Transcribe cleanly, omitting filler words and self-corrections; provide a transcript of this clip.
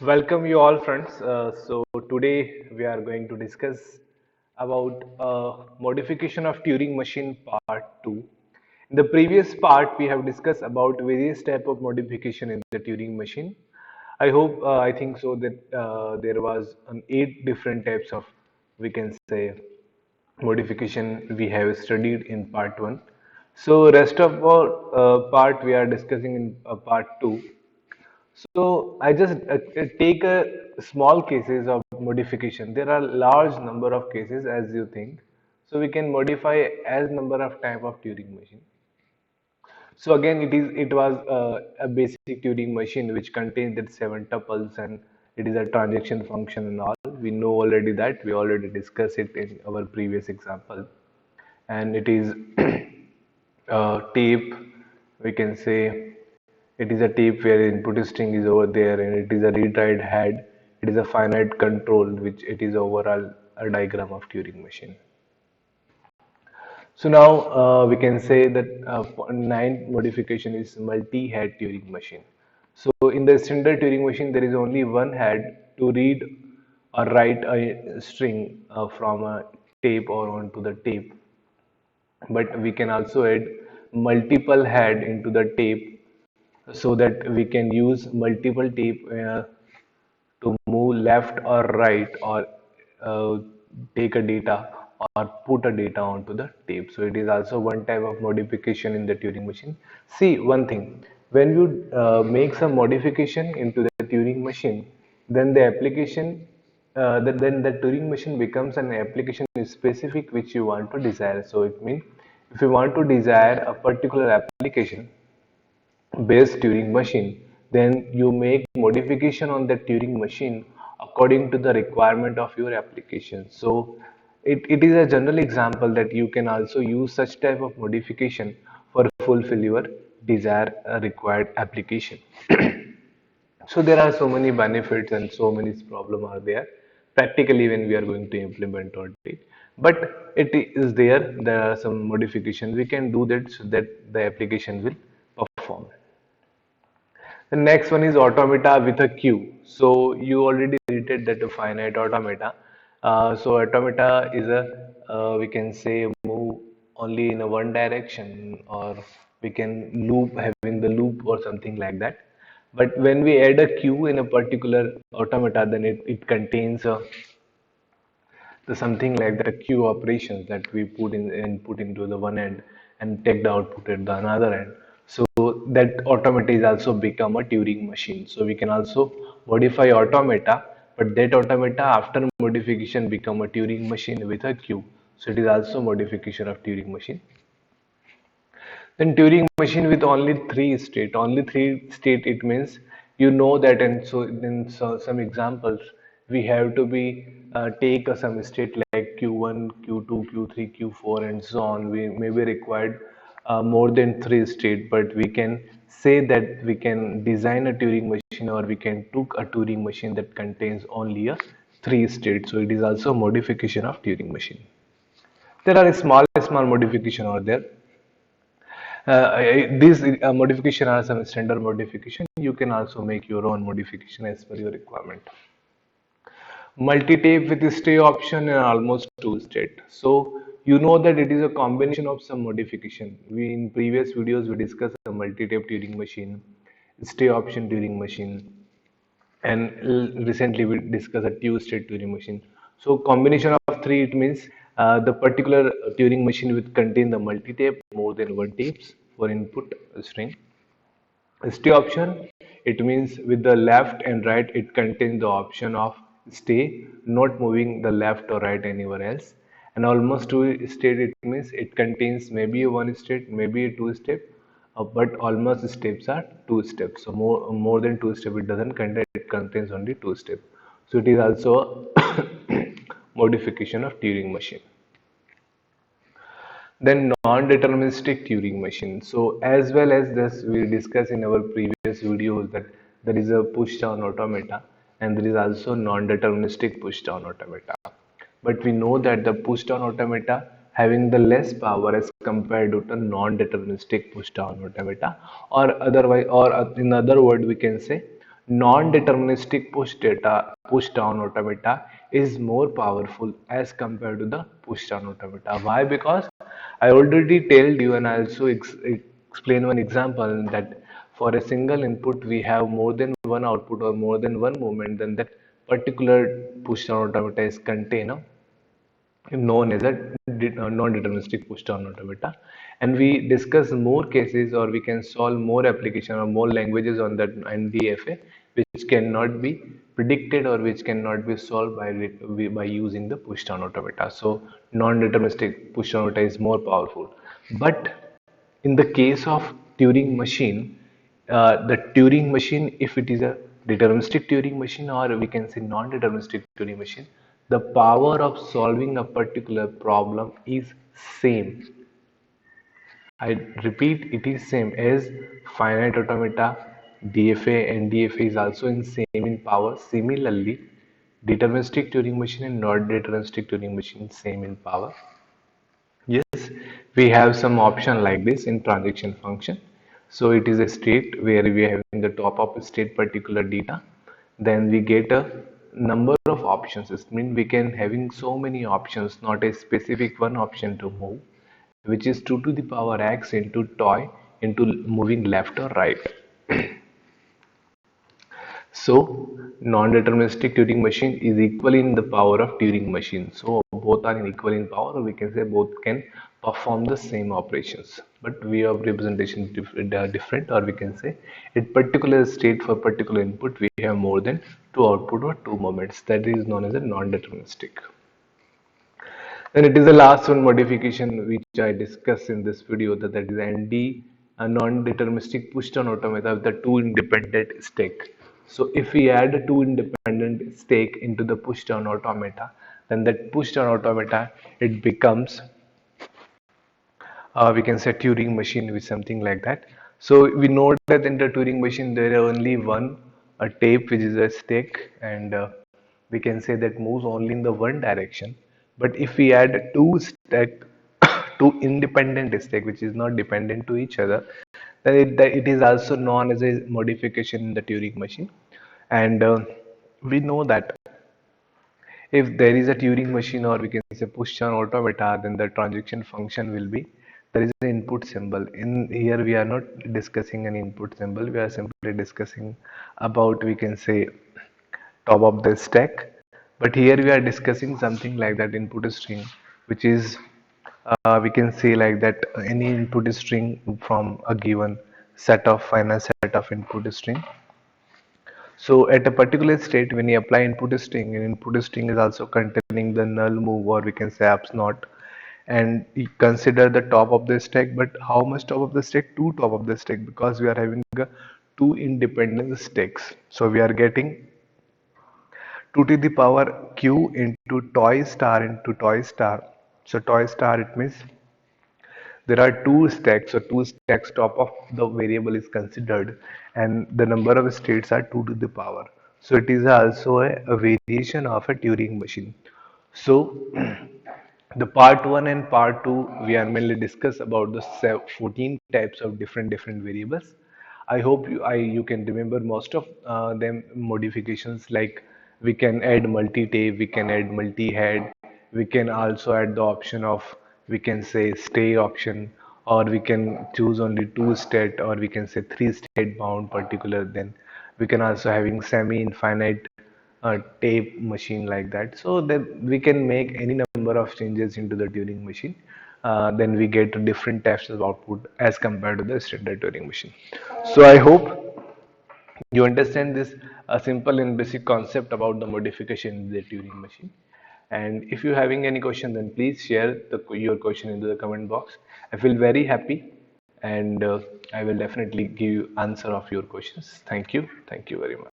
Welcome you all friends. So today we are going to discuss about modification of Turing machine part 2. In the previous part we have discussed about various type of modification in the Turing machine. I think so that there was 8 different types of, we can say, modification we have studied in part 1. So rest of our part we are discussing in part 2. So I just take a small cases of modification. There are large number of cases as you think. So we can modify as number of type of Turing machine. So again, it was a basic Turing machine which contains that 7 tuples, and it is a transaction function and all. We know already that we already discussed it in our previous example, and it is tape. We can say it is a tape where input string is over there, and it is a read-write head. It is a finite control, which it is overall a diagram of Turing machine. So now we can say that ninth modification is multi-head Turing machine. So in the standard Turing machine, there is only one head to read or write a string from a tape or onto the tape. But we can also add multiple head into the tape so that we can use multiple tape to move left or right or uh, take a data or put a data onto the tape. So it is also one type of modification in the Turing machine. See one thing, when you make some modification into the Turing machine, then the application, then the Turing machine becomes an application specific which you want to desire. So it means if you want to desire a particular application, based Turing machine, then you make modification on the Turing machine according to the requirement of your application. So it is a general example that you can also use such type of modification for fulfill your desired required application. So there are so many benefits and so many problems are there practically when we are going to implement on it. But it is there are some modifications we can do that so that the application will perform. The next one is automata with a queue. So you already stated that a finite automata. So automata is a, we can say, move only in a one direction, or we can loop, having the loop or something like that. But when we add a queue in a particular automata, then it contains the something like the queue operations that we put in input into the one end and take the output at the another end. So that automata is also become a Turing machine. So we can also modify automata, but that automata after modification become a Turing machine with a queue. So it is also modification of Turing machine. Then Turing machine with only three state, it means you know that, and so in some examples we have to be take some state like Q1, Q2, Q3, Q4, and so on. We may be required more than three state, but we can say that we can design a Turing machine, or we can took a Turing machine that contains only a three state. So it is also a modification of Turing machine. There are small modification over there. These modification are some standard modification. You can also make your own modification as per your requirement. Multi-tape with stay option and almost two state. So you know that it is a combination of some modification. We in previous videos we discussed a multi-tape Turing machine, stay option Turing machine, and recently we discussed a two-state Turing machine. So combination of three, it means the particular Turing machine will contain the multi-tape, more than one tapes for input string. Stay option, it means with the left and right, it contains the option of stay, not moving the left or right anywhere else. And almost two state, it means it contains maybe a one state, maybe a two step, but almost steps are two steps. So more than two step, it doesn't contain. It contains only two step. So it is also a modification of Turing machine. Then non-deterministic Turing machine. So as well as this, we discussed in our previous videos that there is a push-down automata and there is also non-deterministic push-down automata. But we know that the push-down automata having the less power as compared to the non-deterministic push-down automata, or otherwise, or in other word, we can say non-deterministic push down automata is more powerful as compared to the push down automata. Why? Because I already told you, and I also explain one example that for a single input we have more than one output or more than one movement, then that particular push down automata is contained known as a non-deterministic push-down automata, and we discuss more cases, or we can solve more application or more languages on that NDFA, which cannot be predicted or which cannot be solved by using the push-down automata. So non-deterministic push-down automata is more powerful. But in the case of Turing machine, the Turing machine, if it is a deterministic Turing machine or we can say non-deterministic Turing machine, the power of solving a particular problem is same. I repeat, it is same as finite automata, DFA, and DFA is also in same in power. Similarly, deterministic Turing machine and non-deterministic Turing machine same in power. Yes, we have some option like this in transaction function. So it is a state where we are having the top of state particular data. Then we get a number of options. It means we can having so many options, not a specific one option to move, which is 2 to the power x into toy into moving left or right. So non-deterministic Turing machine is equal in the power of Turing machine. So both are equal in power, or we can say both can perform the same operations. But way of representation different, or we can say in particular state for particular input we have more than two output or two moments. That is known as a non-deterministic. Then it is the last one modification which I discussed in this video, that is ND, a non-deterministic push-down automata with the two independent stake. So if we add two independent stake into the push-down automata, then that push-down automata, it becomes we can say Turing machine with something like that. So we know that in the Turing machine there is only one a tape which is a stick, and we can say that moves only in the one direction. But if we add two stack, two independent stack which is not dependent to each other, then it is also known as a modification in the Turing machine. And we know that if there is a Turing machine, or we can say push-down automata, then the transaction function will be, there is an input symbol. In here we are not discussing an input symbol, we are simply discussing about, we can say, top of the stack. But here we are discussing something like that input string, which is we can say like that any input string from a given set of finite set of input string. So at a particular state, when you apply input string, and input string is also containing the null move, or we can say apps not, and you consider the top of the stack. But how much top of the stack? Two top of the stack, because we are having two independent stacks. So we are getting 2 to the power q into toy star into toy star. So toy star, it means there are two stacks, so two stacks top of the variable is considered, and the number of states are 2 to the power. So it is also a variation of a Turing machine. So the part 1 and part 2 we are mainly discuss about the 14 types of different variables. I hope you can remember most of them modifications, like we can add multi-tape, we can add multi-head, we can also add the option of, we can say, stay option, or we can choose only two state, or we can say three state bound particular. Then we can also having semi-infinite tape machine like that, so that we can make any number of changes into the Turing machine. Then we get different types of output as compared to the standard Turing machine. So I hope you understand this simple and basic concept about the modification in the Turing machine. And if you're having any question, then please share your question into the comment box. I feel very happy, and I will definitely give you answer of your questions. Thank you very much.